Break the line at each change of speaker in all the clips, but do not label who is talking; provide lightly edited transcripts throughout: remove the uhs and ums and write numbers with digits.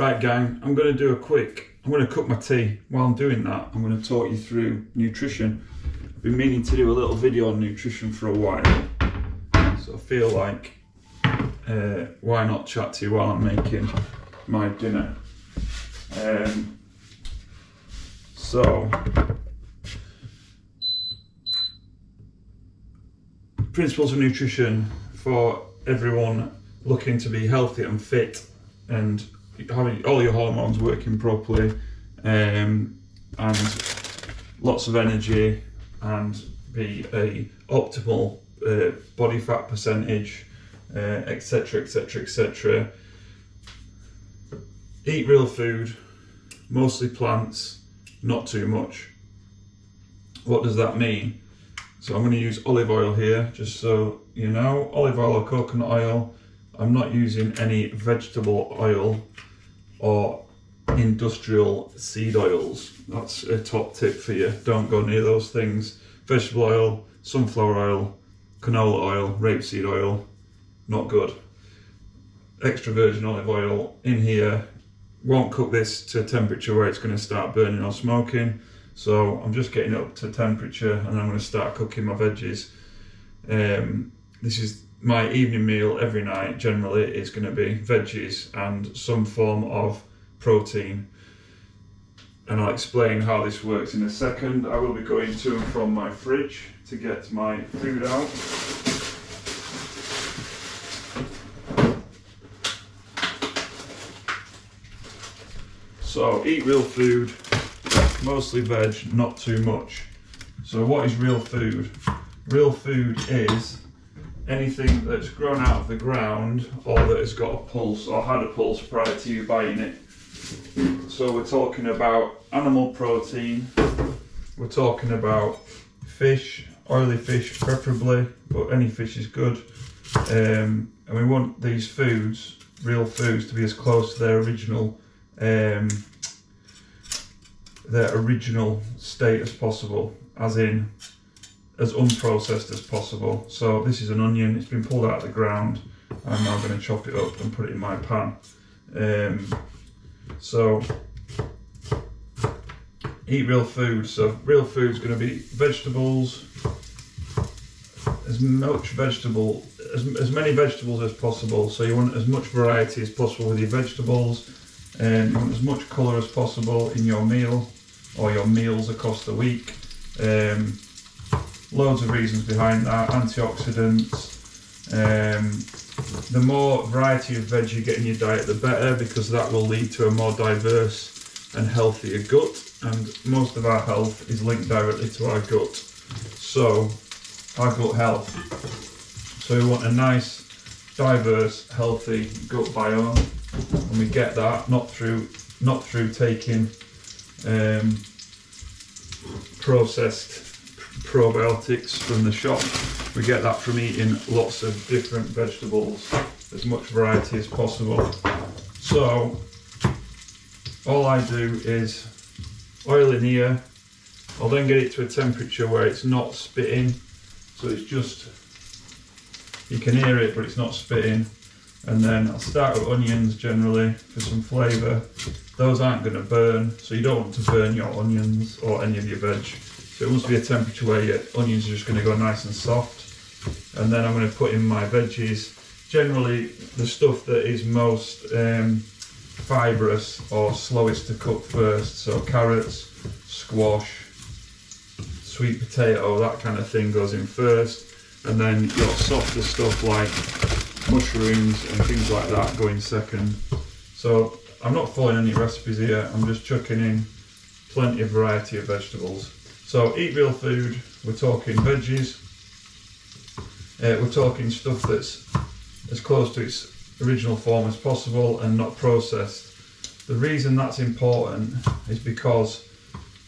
Right gang, I'm going to cook my tea. While I'm doing that, I'm going to talk you through nutrition. I've been meaning to do a little video on nutrition for a while, so I feel like why not chat to you while I'm making my dinner. Principles of nutrition for everyone looking to be healthy and fit and having all your hormones working properly, and lots of energy, and be a optimal body fat percentage, etc, etc, etc. Eat real food, mostly plants, not too much. What does that mean? So I'm going to use olive oil here, just so you know, olive oil or coconut oil. I'm not using any vegetable oil or industrial seed oils. That's a top tip for you. Don't go near those things. Vegetable oil, sunflower oil, canola oil, rapeseed oil, not good. Extra virgin olive oil in here. Won't cook this to a temperature where it's going to start burning or smoking. So I'm just getting it up to temperature, and I'm going to start cooking my veggies. This is my evening meal every night. Generally is going to be veggies and some form of protein, and I'll explain how this works in a second. I will be going to and from my fridge to get my food out. So eat real food, mostly veg, not too much. So what is real food? Real food is anything that's grown out of the ground or that has got a pulse or had a pulse prior to you buying it. So we're talking about animal protein, we're talking about fish, oily fish preferably, but any fish is good. And we want these foods, real foods, to be as close to their original state as possible, as in as unprocessed as possible. So this is an onion, it's been pulled out of the ground. I'm now going to chop it up and put it in my pan. So eat real food. So real food is going to be vegetables, as many vegetables as possible. So you want as much variety as possible with your vegetables. You want as much colour as possible in your meal or your meals across the week. Loads of reasons behind that. Antioxidants. The more variety of veg you get in your diet, the better, because that will lead to a more diverse and healthier gut. And most of our health is linked directly to our gut. So our gut health. So we want a nice, diverse, healthy gut biome. And we get that not through taking processed probiotics from the shop. We get that from eating lots of different vegetables, as much variety as possible. So all I do is oil in here. I'll then get it to a temperature where it's not spitting, so it's just, you can hear it but it's not spitting. And then I'll start with onions generally for some flavour. Those aren't going to burn, so you don't want to burn your onions or any of your veg. So it must be a temperature where your onions are just going to go nice and soft. And then I'm going to put in my veggies. Generally the stuff that is most fibrous or slowest to cook first. So carrots, squash, sweet potato, that kind of thing goes in first. And then your softer stuff like mushrooms and things like that go in second. So I'm not following any recipes here, I'm just chucking in plenty of variety of vegetables. So eat real food, we're talking veggies, we're talking stuff that's as close to its original form as possible and not processed. The reason that's important is because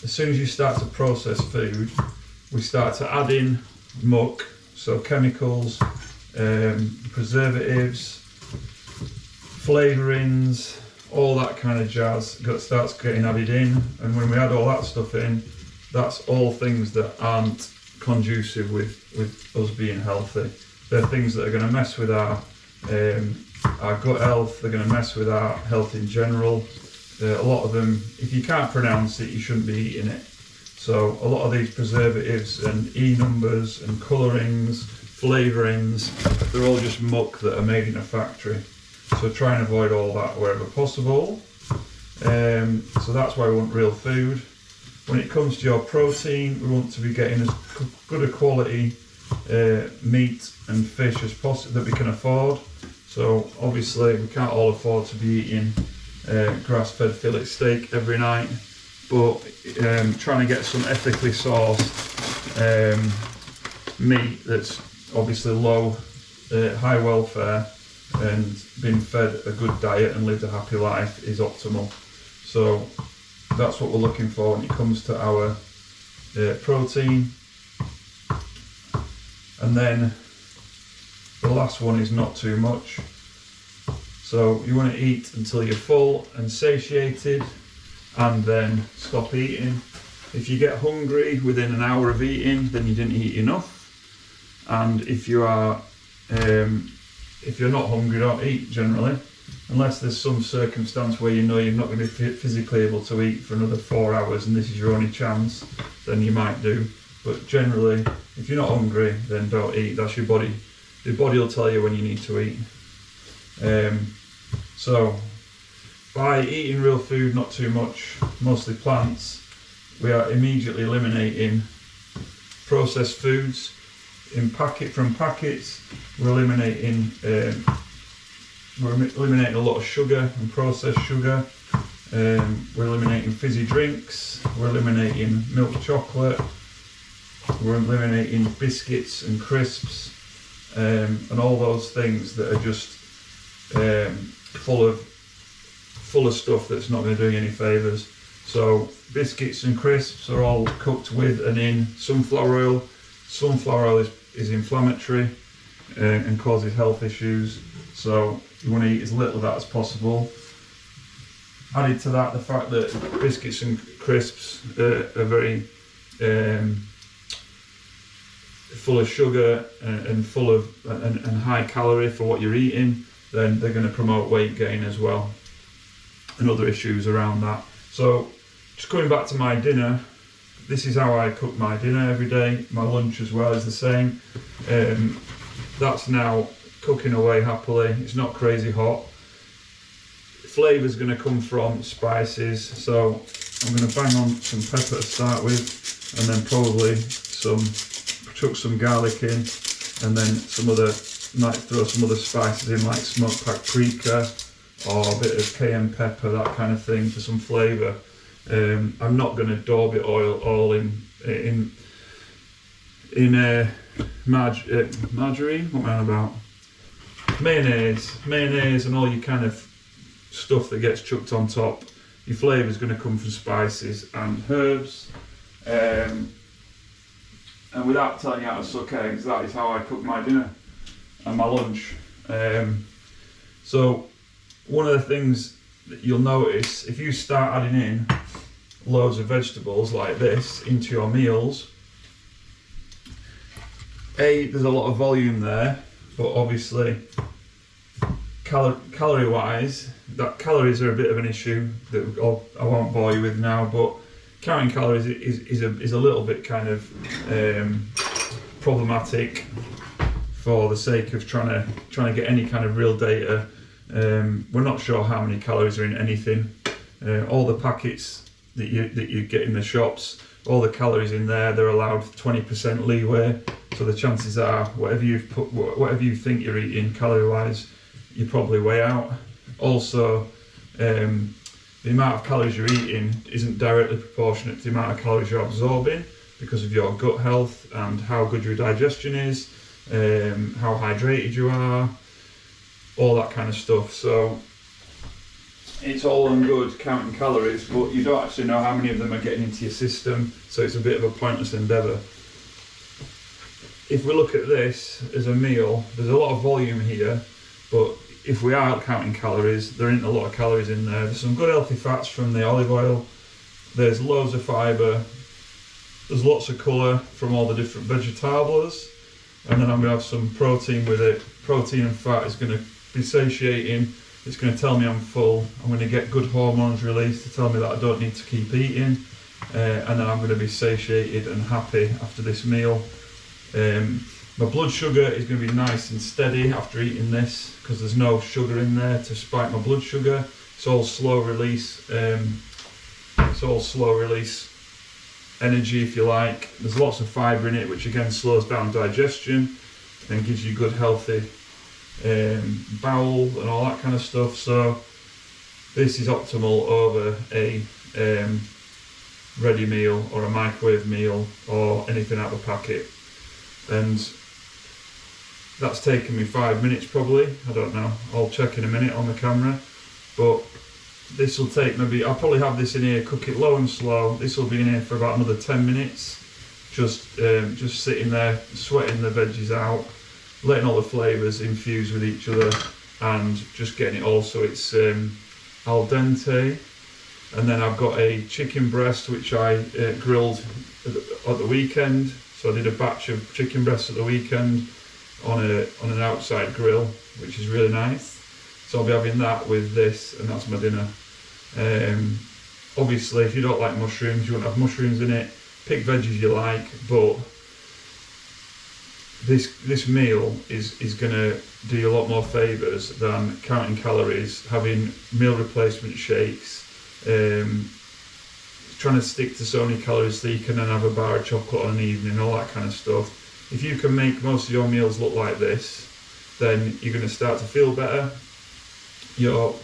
as soon as you start to process food, we start to add in muck, so chemicals, preservatives, flavourings, all that kind of jazz starts getting added in. And when we add all that stuff in, that's all things that aren't conducive with us being healthy. They're things that are going to mess with our our gut health, they're going to mess with our health in general. A lot of them, if you can't pronounce it, you shouldn't be eating it. So a lot of these preservatives and E-numbers and colourings, flavourings, they're all just muck that are made in a factory. So try and avoid all that wherever possible. So that's why we want real food. When it comes to your protein, we want to be getting as good a quality meat and fish as possible that we can afford. So obviously we can't all afford to be eating grass-fed fillet steak every night, but trying to get some ethically sourced meat that's obviously low, high welfare, and been fed a good diet and lived a happy life is optimal. So that's what we're looking for when it comes to our protein. And then the last one is not too much. So you want to eat until you're full and satiated, and then stop eating. If you get hungry within an hour of eating, then you didn't eat enough. And if you are, if you're not hungry, don't eat generally, unless there's some circumstance where you know you're not going to be physically able to eat for another 4 hours and this is your only chance, then you might do. But generally, if you're not hungry, then don't eat. That's your body. Your body will tell you when you need to eat. So by eating real food, not too much, mostly plants, we are immediately eliminating processed foods from packets. We're eliminating a lot of sugar and processed sugar. We're eliminating fizzy drinks. We're eliminating milk chocolate. We're eliminating biscuits and crisps, and all those things that are just full of stuff that's not going to do you any favours. So biscuits and crisps are all cooked with and in sunflower oil. Sunflower oil is inflammatory and causes health issues, so you want to eat as little of that as possible. Added to that, the fact that biscuits and crisps are very full of sugar and full of and high calorie for what you're eating, then they're going to promote weight gain as well and other issues around that. So just coming back to my dinner, this is how I cook my dinner every day. My lunch as well is the same. That's now cooking away happily. It's not crazy hot. Flavour's going to come from spices, so I'm going to bang on some pepper to start with, and then probably chuck some garlic in, and then might throw some other spices in, like smoked paprika or a bit of cayenne pepper, that kind of thing, for some flavour. I'm not going to daub it all in margarine. What am I on about? Mayonnaise, and all your kind of stuff that gets chucked on top. Your flavour is going to come from spices and herbs. And without telling you how to suck eggs, that is how I cook my dinner and my lunch. So one of the things that you'll notice, if you start adding in loads of vegetables like this into your meals, there's a lot of volume there, but obviously calorie wise, calories are a bit of an issue that I won't bore you with now, but counting calories is a little bit kind of problematic for the sake of trying to get any kind of real data. We're not sure how many calories are in anything. All the packets that you get in the shops, all the calories in there, they're allowed 20% leeway. So the chances are, whatever you think you're eating calorie wise, you probably weigh out. Also, the amount of calories you're eating isn't directly proportionate to the amount of calories you're absorbing, because of your gut health and how good your digestion is, how hydrated you are, all that kind of stuff. So it's all and good counting calories, but you don't actually know how many of them are getting into your system, so it's a bit of a pointless endeavour. If we look at this as a meal, there's a lot of volume here, but if we are counting calories, there isn't a lot of calories in there. There's some good healthy fats from the olive oil, there's loads of fibre, there's lots of colour from all the different vegetables, and then I'm going to have some protein with it. Protein and fat is going to be satiating. It's going to tell me I'm full. I'm going to get good hormones released to tell me that I don't need to keep eating. And then I'm going to be satiated and happy after this meal. My blood sugar is going to be nice and steady after eating this because there's no sugar in there to spike my blood sugar. It's all slow release. It's all slow release energy, if you like. There's lots of fibre in it, which again slows down digestion and gives you good healthy bowel and all that kind of stuff. So this is optimal over a ready meal or a microwave meal or anything out of a packet. And that's taken me 5 minutes probably, I don't know, I'll check in a minute on the camera, but this will take maybe, I'll probably have this in here, cook it low and slow. This will be in here for about another 10 minutes, just sitting there, sweating the veggies out, letting all the flavours infuse with each other and just getting it all so it's al dente. And then I've got a chicken breast which I grilled at the weekend. So I did a batch of chicken breasts at the weekend on an outside grill, which is really nice. So I'll be having that with this, and that's my dinner. Obviously, if you don't like mushrooms, you won't have mushrooms in it. Pick veggies you like, but this meal is going to do you a lot more favours than counting calories, having meal replacement shakes, trying to stick to so many calories so you can then have a bar of chocolate on an evening, all that kind of stuff. If you can make most of your meals look like this, then you're going to start to feel better. Your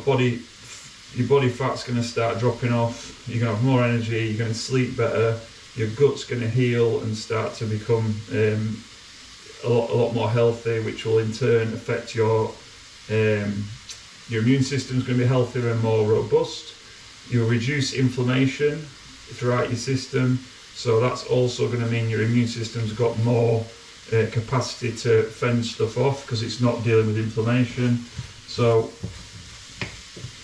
body fat's going to start dropping off. You're going to have more energy. You're going to sleep better. Your gut's going to heal and start to become a lot more healthy, which will in turn affect your immune system's going to be healthier and more robust. You'll reduce inflammation throughout your system, so that's also going to mean your immune system's got more capacity to fend stuff off because it's not dealing with inflammation. So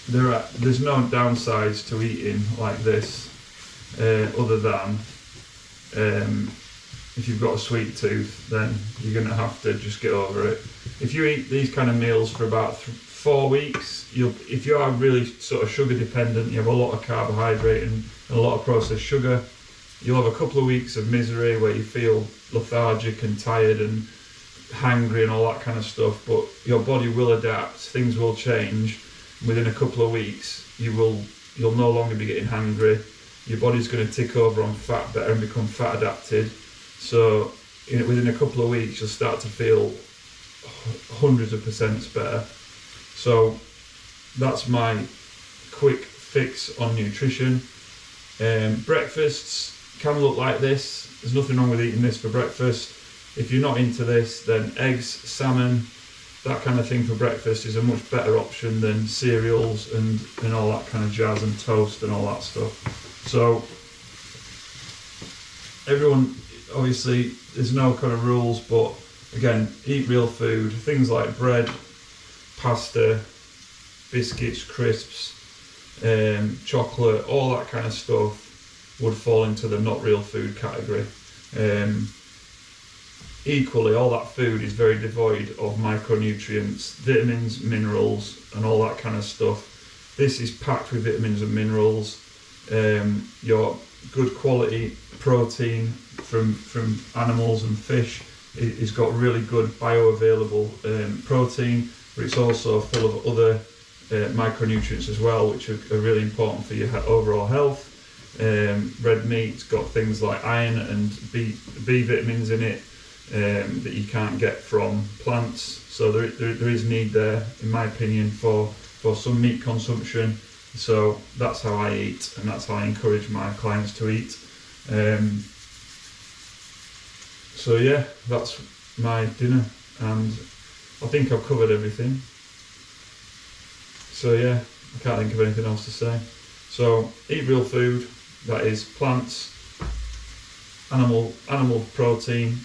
there's no downsides to eating like this, other than if you've got a sweet tooth, then you're going to have to just get over it. If you eat these kind of meals for about 4 weeks, if you are really sort of sugar dependent, you have a lot of carbohydrate and a lot of processed sugar, you'll have a couple of weeks of misery where you feel lethargic and tired and hangry and all that kind of stuff, but your body will adapt, things will change. Within a couple of weeks, you'll no longer be getting hangry. Your body's going to tick over on fat better and become fat adapted. So within a couple of weeks, you'll start to feel hundreds of % better. So that's my quick fix on nutrition. Breakfasts can look like this. There's nothing wrong with eating this for breakfast. If you're not into this, then eggs, salmon, that kind of thing for breakfast is a much better option than cereals and all that kind of jazz, and toast and all that stuff. So everyone, obviously there's no kind of rules, but again, eat real food. Things like bread, pasta, biscuits, crisps, chocolate, all that kind of stuff would fall into the not real food category. Equally, all that food is very devoid of micronutrients, vitamins, minerals, and all that kind of stuff. This is packed with vitamins and minerals. Your good quality protein from animals and fish is got really good bioavailable protein, but it's also full of other micronutrients as well, which are really important for your overall health. Red meat's got things like iron and B vitamins in it that you can't get from plants, so there is need there, in my opinion, for some meat consumption. So that's how I eat, and that's how I encourage my clients to eat. So yeah, that's my dinner, and I think I've covered everything. So yeah, I can't think of anything else to say. So eat real food, that is plants, animal protein,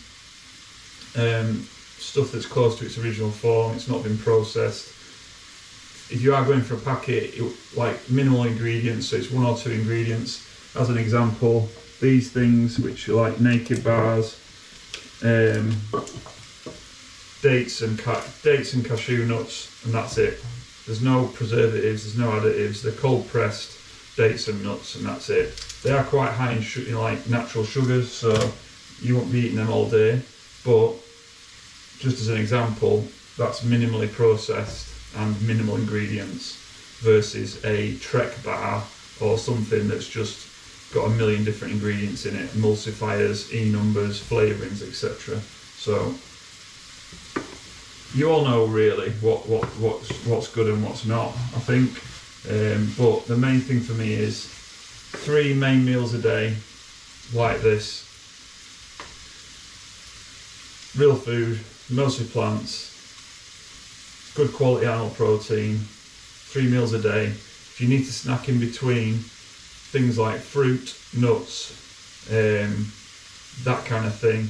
stuff that's close to its original form, it's not been processed. If you are going for a packet, like minimal ingredients, so it's 1 or 2 ingredients. As an example, these things, which are like naked bars, dates and cashew nuts, and that's it. There's no preservatives, there's no additives. They're cold pressed dates and nuts, and that's it. They are quite high in like natural sugars, so you won't be eating them all day. But just as an example, that's minimally processed and minimal ingredients versus a Trek bar or something that's just got a million different ingredients in it, emulsifiers, E-numbers, flavourings, etc. So you all know really what's good and what's not, I think. But the main thing for me is 3 main meals a day like this. Real food, mostly plants, good quality animal protein, 3 meals a day. If you need to snack in between, things like fruit, nuts, that kind of thing,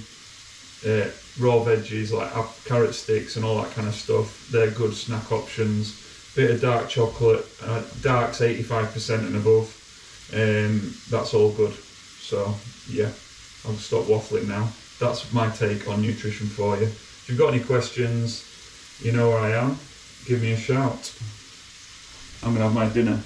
raw veggies like carrot sticks and all that kind of stuff, they're good snack options. Bit of dark chocolate, dark's 85% and above, that's all good. So yeah, I'll stop waffling now. That's my take on nutrition for you. If you've got any questions, you know where I am, give me a shout. I'm gonna have my dinner.